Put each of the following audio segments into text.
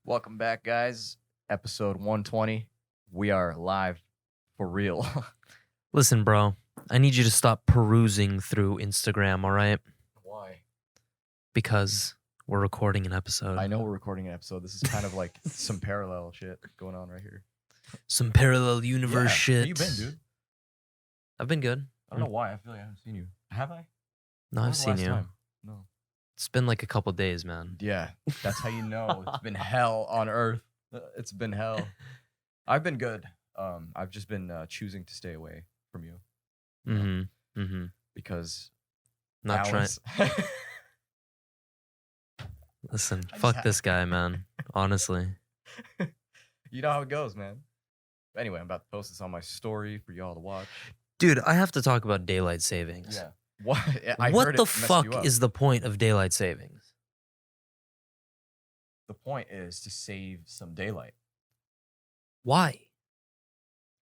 Welcome back, guys. Episode 120. We are live for real. Listen, bro, I need you to stop perusing through Instagram, all right? Why? Because we're recording an episode. I know we're recording an episode. This is kind of like some parallel shit going on right here. Some parallel universe shit. How you been, dude? I've been good. I don't know why. I feel like I haven't seen you. Have I? No, When I've was the seen last you. time? No. It's been like a couple days, man. Yeah, that's how you know it's been hell on earth. It's been hell. I've been good. I've just been choosing to stay away from you. Because Not trying. balance- Listen, I just fuck had- this guy, man. Honestly. You know how it goes, man. Anyway, I'm about to post this on my story for y'all to watch. Dude, I have to talk about daylight savings. Yeah. What? I What heard the it messed you fuck up. is the point of daylight savings? The point is to save some daylight. Why?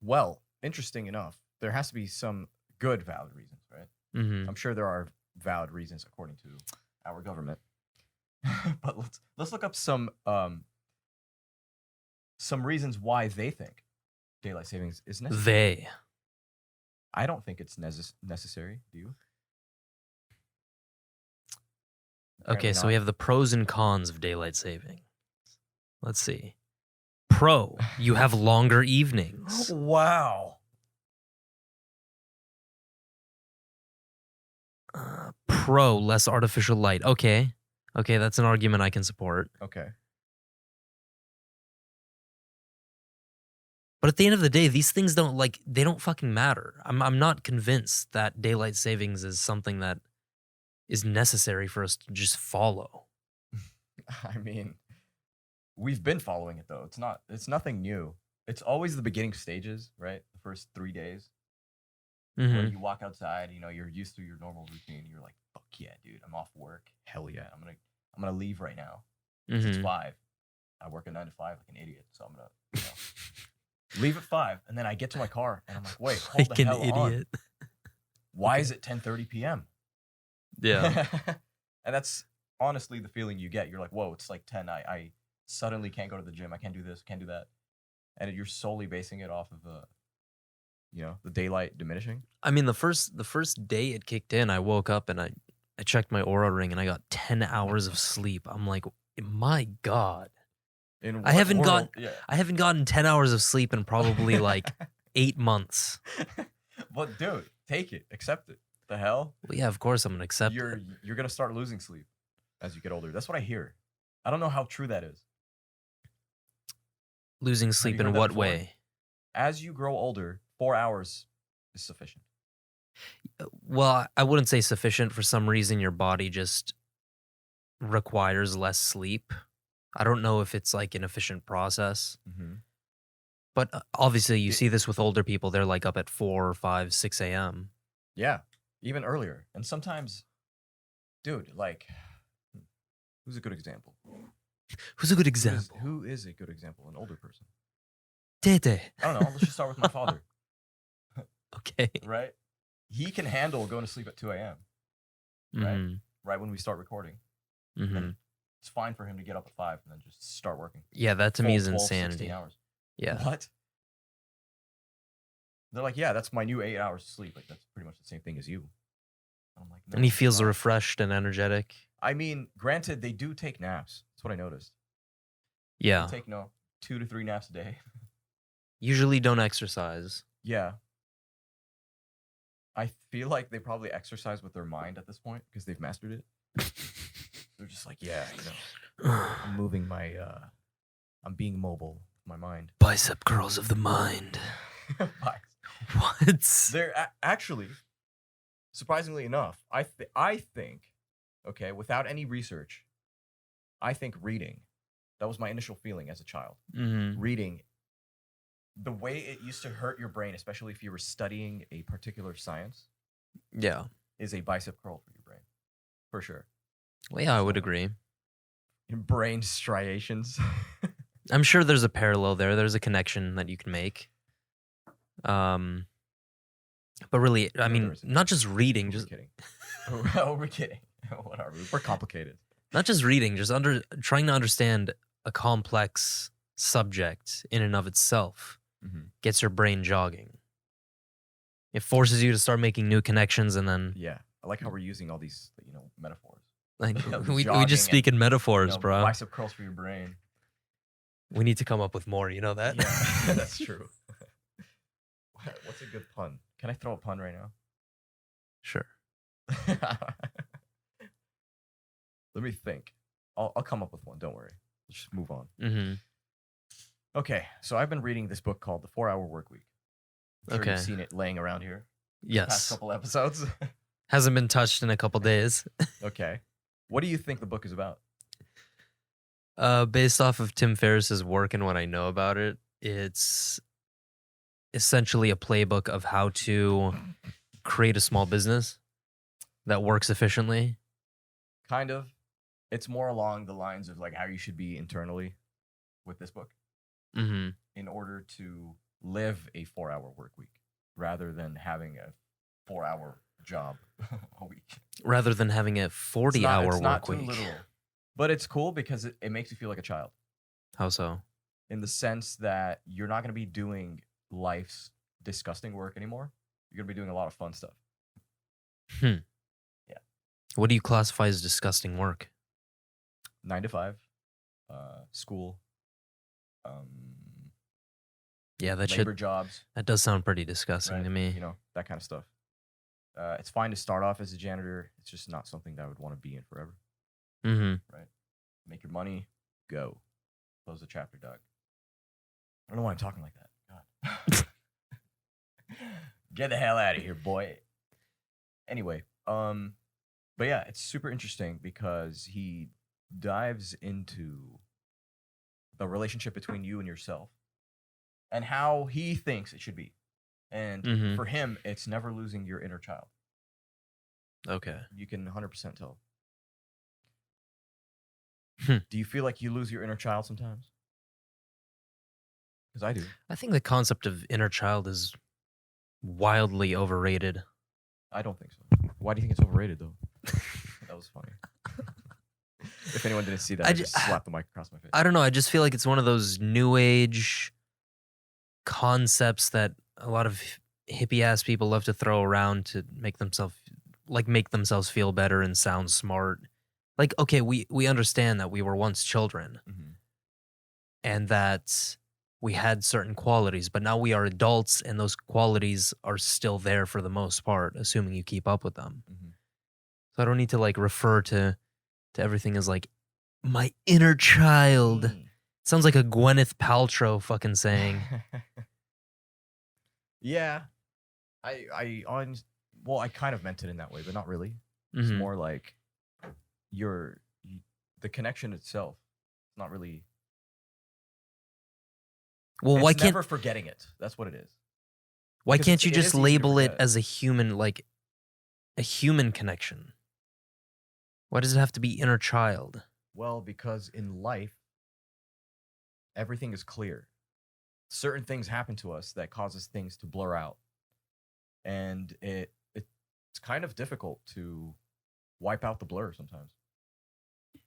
Well, interesting enough, there has to be some good valid reasons, right? Mm-hmm. I'm sure there are valid reasons according to our government. But let's look up some reasons why they think daylight savings is necessary. They. I don't think it's necessary. Do you? Okay, so we have the pros and cons of daylight saving. Let's see. Pro, you have longer evenings. Wow. Pro, less artificial light. Okay, that's an argument I can support. Okay. But at the end of the day, these things they don't fucking matter. I'm not convinced that daylight savings is something that is necessary for us to just follow. I mean, we've been following it though. It's nothing new. It's always the beginning stages, right? The first 3 days where Mm-hmm. you walk outside, you're used to your normal routine. You're like, fuck yeah, dude, I'm off work. Hell yeah, I'm gonna leave right now. 'Cause It's 5. I work a 9 to 5 like an idiot, so I'm gonna leave at 5, and then I get to my car and I'm like, wait, hold Like the an hell on. idiot. Why Okay. is it 10:30 p.m.? Yeah. And that's honestly the feeling you get. You're like, whoa, it's like 10. I suddenly can't go to the gym. I can't do this, can't do that. And you're solely basing it off of the daylight diminishing. I mean, the first day it kicked in, I woke up and I checked my Oura ring and I got 10 hours of sleep. I'm like, my God. In I what haven't world? I haven't gotten 10 hours of sleep in probably like 8 months. But dude, take it, accept it. The hell? Well, yeah, of course I'm gonna accept You're it. gonna start losing sleep as you get older. That's what I hear. I don't know how true that is. Losing sleep heard in that what before? way? As you grow older, 4 hours is sufficient. Well, I wouldn't say sufficient. For some reason, your body just requires less sleep. I don't know if it's like an efficient process, Mm-hmm. but obviously you see this with older people. They're like up at 4, 5, 6 a.m. Yeah, even earlier. And sometimes, dude, like, who's a good example? Who's a good Who example? who is a good example? An older person. Tete. I don't know. Let's just start with my father, Okay. right? He can handle going to sleep at 2 a.m., right? Mhm, Right when we start recording. mhm. And it's fine for him to get up at 5 and then just start working. Yeah, that to me is 12, insanity. 16 hours. Yeah. What? They're like, yeah, that's my new 8 hours of sleep. Like, that's pretty much the same thing as you. I'm like, no, And he it's feels not. refreshed and energetic. I mean, granted, they do take naps. That's what I noticed. Yeah. They take 2 to 3 naps a day. Usually don't exercise. Yeah. I feel like they probably exercise with their mind at this point because they've mastered it. They're just like, yeah, I'm moving my, I'm being mobile with my mind. Bicep curls of the mind. What? They're actually, surprisingly enough, I think, okay, without any research, I think reading, that was my initial feeling as a child. Mhm. Reading, the way it used to hurt your brain, especially if you were studying a particular science, Yeah. is a bicep curl for your brain, for sure. Well, yeah, I would agree. Brain striations. I'm sure there's a parallel there. There's a connection that you can make. But really, I No, mean, there isn't. not just reading, We're just kidding. Oh, we're kidding. What are we? We're complicated. not just reading, just trying to understand a complex subject in and of itself gets your brain jogging. It forces you to start making new connections, and then Yeah, I like how we're using all these, metaphors. like we Jogging just speak in metaphors, bro. Bicep curls for your brain. We need to come up with more. You know that? Yeah, that's true. What's a good pun? Can I throw a pun right now? Sure. Let me think. I'll come up with one. Don't worry. Let's just move on. Mm-hmm. Okay, so I've been reading this book called The 4-Hour Workweek. I'm sure you've seen it laying around here. Yes. Past couple episodes. Hasn't been touched in a couple days. Okay. What do you think the book is about? Based off of Tim Ferriss's work and what I know about it, it's essentially a playbook of how to create a small business that works efficiently. Kind of. It's more along the lines of like how you should be internally with this book in order to live a 4-hour work week rather than having a 4-hour job a week. Rather than having a 40-hour It's not work too week. literal. But it's cool because it makes you feel like a child. How so? In the sense that you're not going to be doing life's disgusting work anymore. You're going to be doing a lot of fun stuff. Yeah. What do you classify as disgusting work? 9 to 5, school, yeah, that labor jobs. That does sound pretty disgusting to me. You know, that kind of stuff. It's fine to start off as a janitor. It's just not something that I would want to be in forever. Right. Make your money, go. Close the chapter, Doug. I don't know why I'm talking like that. God. Get the hell out of here, boy. Anyway, but yeah, it's super interesting because he dives into the relationship between you and yourself and how he thinks it should be. And for him, it's never losing your inner child. Okay. You can 100% tell. Do you feel like you lose your inner child sometimes? Because I do. I think the concept of inner child is wildly overrated. I don't think so. Why do you think it's overrated, though? That was funny. If anyone didn't see that, I just slapped the mic across my face. I don't know. I just feel like it's one of those new age concepts that a lot of hippie ass people love to throw around to make themselves feel better and sound smart. Like, okay, we understand that we were once children and that we had certain qualities, but now we are adults and those qualities are still there for the most part, assuming you keep up with them. So I don't need to like refer to everything as like my inner child. Sounds like a Gwyneth Paltrow fucking saying. Yeah. I kind of meant it in that way, but not really. It's more like the connection itself. It's not really. Well, why can't never forgetting it? That's what it is. Why can't you just label it as a human, like a human connection? Why does it have to be inner child? Well, because in life, everything is clear. Certain things happen to us that causes things to blur out. And it's kind of difficult to wipe out the blur sometimes.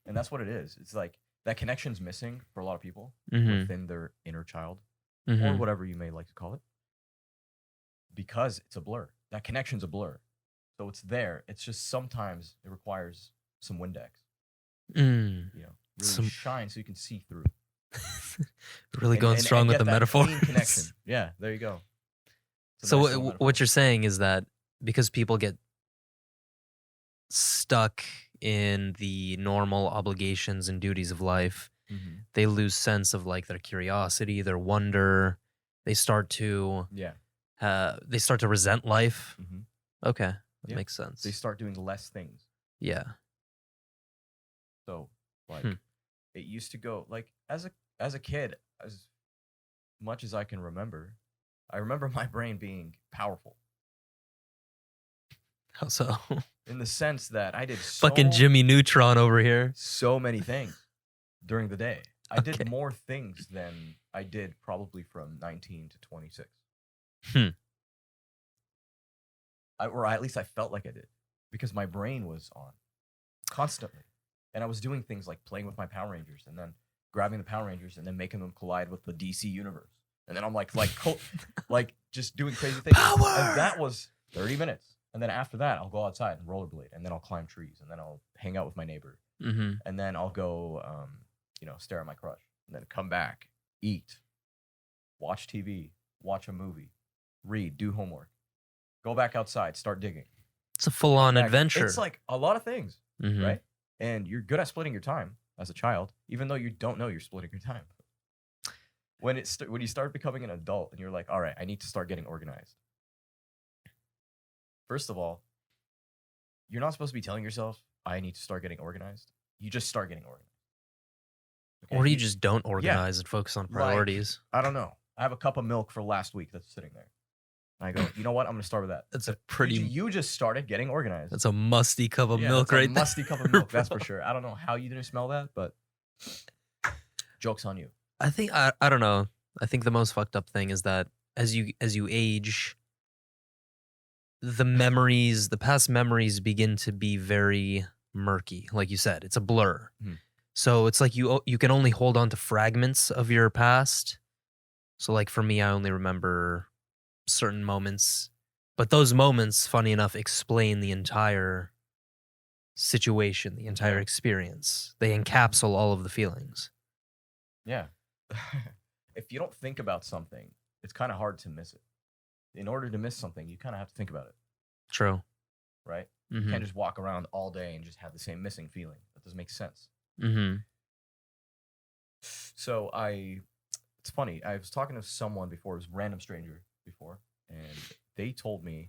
And that's what it is. It's like that connection's missing for a lot of people within their inner child or whatever you may like to call it. Because it's a blur. That connection's a blur. So it's there. It's just sometimes it requires some Windex. Really shine so you can see through. Really going strong with the metaphor. Connection. Yeah, there you go. So what you're saying is that because people get stuck in the normal obligations and duties of life, they lose sense of like their curiosity, their wonder. They start to resent life. Okay, that makes sense. They start doing less things. Yeah. So like it used to go like as a kid, as much as I can remember, I remember my brain being powerful. How so? In the sense that I did fucking Jimmy Neutron over here. So many things during the day. I did more things than I did probably from 19 to 26. Or at least I felt like I did. Because my brain was on constantly. And I was doing things like playing with my Power Rangers and then grabbing the Power Rangers and then making them collide with the DC universe. And then I'm like just doing crazy things. Power! And that was 30 minutes. And then after that, I'll go outside and rollerblade, and then I'll climb trees, and then I'll hang out with my neighbor, and then I'll go, stare at my crush, and then come back, eat, watch TV, watch a movie, read, do homework, go back outside, start digging. It's a full-on adventure. It's like a lot of things, right? And you're good at splitting your time as a child, even though you don't know you're splitting your time. When you start becoming an adult, and you're like, all right, I need to start getting organized. First of all, you're not supposed to be telling yourself, I need to start getting organized. You just start getting organized. Okay? Or you just don't organize and focus on priorities. Like, I don't know. I have a cup of milk for last week that's sitting there. And I go, you know what? I'm going to start with that. That's a pretty... You just started getting organized. That's a musty cup of milk right there. Musty cup of milk, that's for sure. I don't know how you didn't smell that, but joke's on you. I think, I don't know. I think the most fucked up thing is that as you age... the past memories begin to be very murky. Like you said, it's a blur. So it's like you can only hold on to fragments of your past. So like for me, I only remember certain moments, but those moments, funny enough, explain the entire situation, the entire experience. They encapsulate all of the feelings. Yeah. If you don't think about something, it's kind of hard to miss it. In order to miss something, you kind of have to think about it. True. Right? You can't just walk around all day and just have the same missing feeling. That doesn't make sense. So it's funny. I was talking to someone before, it was a random stranger before, and they told me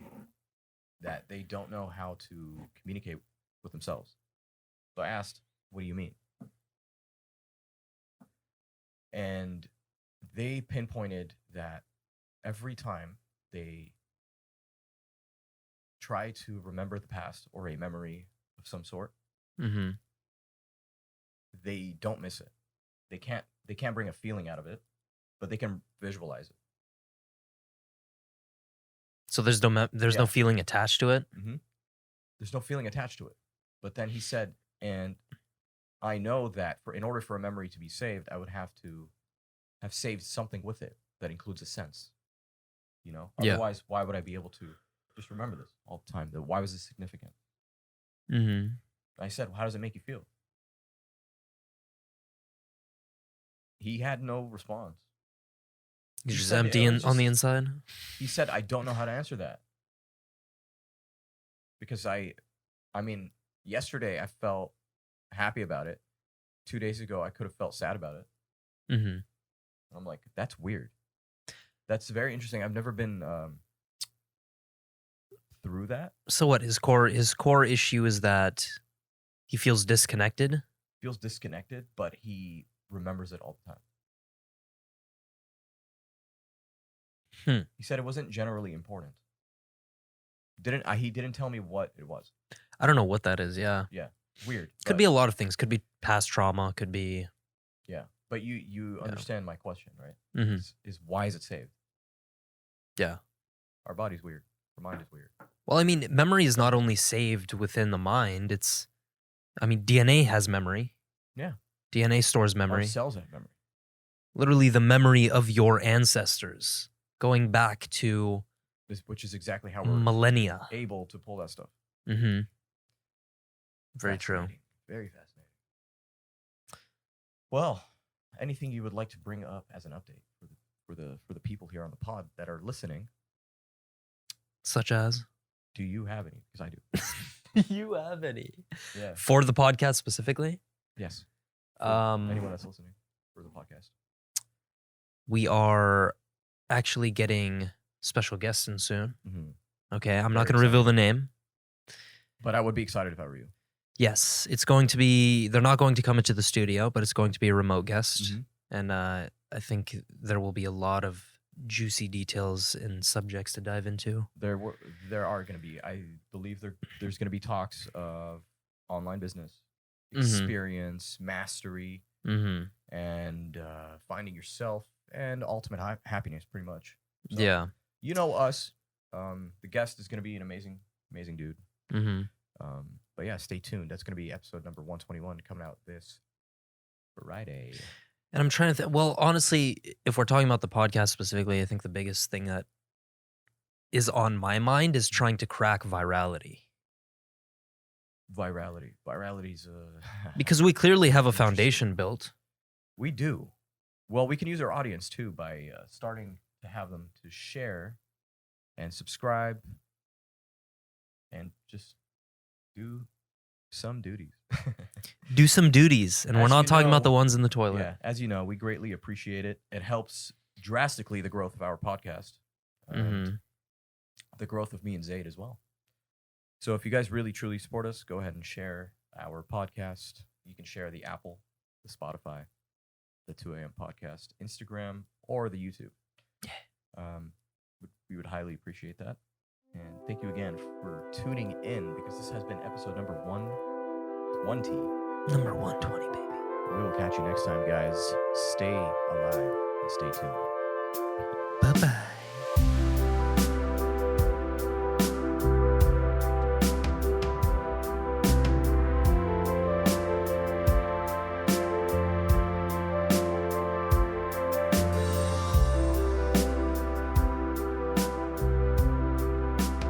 that they don't know how to communicate with themselves. So I asked, what do you mean? And they pinpointed that every time they try to remember the past or a memory of some sort, they don't miss it. They can't bring a feeling out of it, but they can visualize it. So there's no feeling attached to it? There's no feeling attached to it. But then he said, and I know that in order for a memory to be saved, I would have to have saved something with it that includes a sense. You know? Otherwise, why would I be able to just remember this all the time? Why was this significant? I said, well, how does it make you feel? He had no response. He's just empty on the inside? He said, I don't know how to answer that. Because I mean, yesterday I felt happy about it. 2 days ago, I could have felt sad about it. I'm like, that's weird. That's very interesting. I've never been through that. So what, his core issue is that he feels disconnected? Feels disconnected, but he remembers it all the time. He said it wasn't generally important. He didn't tell me what it was. I don't know what that is, yeah. Yeah, weird. Could be a lot of things. Could be past trauma, could be... Yeah, but you understand my question, right? Is why is it saved? Yeah. Our body's weird. Our mind is weird. Well, I mean, memory is not only saved within the mind, DNA has memory. Yeah. DNA stores memory. Our cells have memory. Literally the memory of your ancestors, going back to... Which is exactly how we're millennia able to pull that stuff. Very true. Very fascinating. Well, anything you would like to bring up as an update for the people here on the pod that are listening? Such as? Do you have any? Because I do. Do you have any? Yeah. For the podcast specifically? Yes. Anyone that's listening for the podcast. We are actually getting special guests in soon. Okay, I'm not going to reveal the name. But I would be excited if I were you. Yes, it's going to be, they're not going to come into the studio, but it's going to be a remote guest. And I think there will be a lot of juicy details and subjects to dive into. There are going to be, I believe there's going to be talks of online business, experience, mastery, and finding yourself and ultimate happiness, pretty much. So, yeah. You know us. The guest is going to be an amazing dude. But yeah, stay tuned. That's going to be episode number 121 coming out this Friday. And I'm trying to think. Well, honestly, if we're talking about the podcast specifically, I think the biggest thing that is on my mind is trying to crack virality. Virality's Because we clearly have a Interesting. foundation built. We do. Well, we can use our audience too by starting to have them to share and subscribe and just do some duties. Do some duties. And we're As not you talking about the know- ones in the toilet. Yeah, as you know, we greatly appreciate it. It helps drastically the growth of our podcast, and the growth of me and Zaid as well. So if you guys really truly support us, go ahead and share our podcast. You can share the Apple, the Spotify, the 2 a.m. podcast, Instagram, or the YouTube. We would highly appreciate that. And thank you again for tuning in, because this has been episode number 120. Number 120, baby. We will catch you next time, guys. Stay alive and stay tuned. Bye-bye.